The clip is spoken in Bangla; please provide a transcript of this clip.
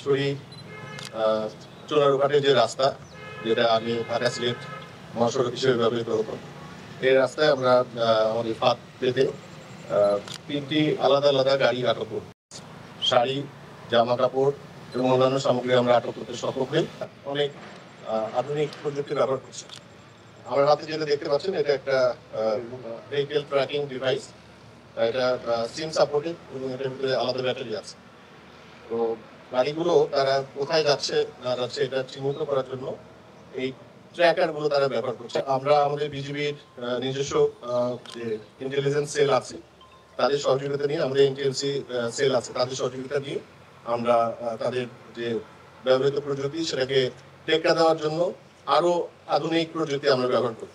ঈশ্বরী চোরারঘাটের যে রাস্তা, যেটা আগে ঢাকা সিলেট মহাসড়ক হিসেবে ব্যবহৃত হতো, এই রাস্তায় আমরা আমাদের ফাঁদ পেতে 3টি আলাদা আলাদা গাড়ি আটক করি। শাড়ি, জামা কাপড় এবং অন্যান্য সামগ্রী আমরা আটক করতে সক্ষম হই। অনেক আধুনিক প্রযুক্তি ব্যবহার করছি। আমার হাতে যেটা দেখতে পাচ্ছেন, এটা একটা ভেহিকেল ট্র্যাকিং ডিভাইস। এটা সিম সাপোর্টেড এবং এটার ভিতরে আলাদা ব্যাটারি আছে। তো গাড়িগুলো তারা কোথায় যাচ্ছে না যাচ্ছে এটা চিহ্নিত করার জন্য এই ট্র্যাকারগুলো তারা ব্যবহার করছে। আমরা আমাদের বিজিবির নিজস্ব যে ইন্টেলিজেন্স সেল আছে তাদের সহযোগিতা নিয়ে, আমাদের ইন্টেলিজেন্সি সেল আছে তাদের সহযোগিতা নিয়ে আমরা তাদের যে ব্যবহৃত প্রযুক্তি সেটাকে টেক্কা দেওয়ার জন্য আরো আধুনিক প্রযুক্তি আমরা ব্যবহার করি।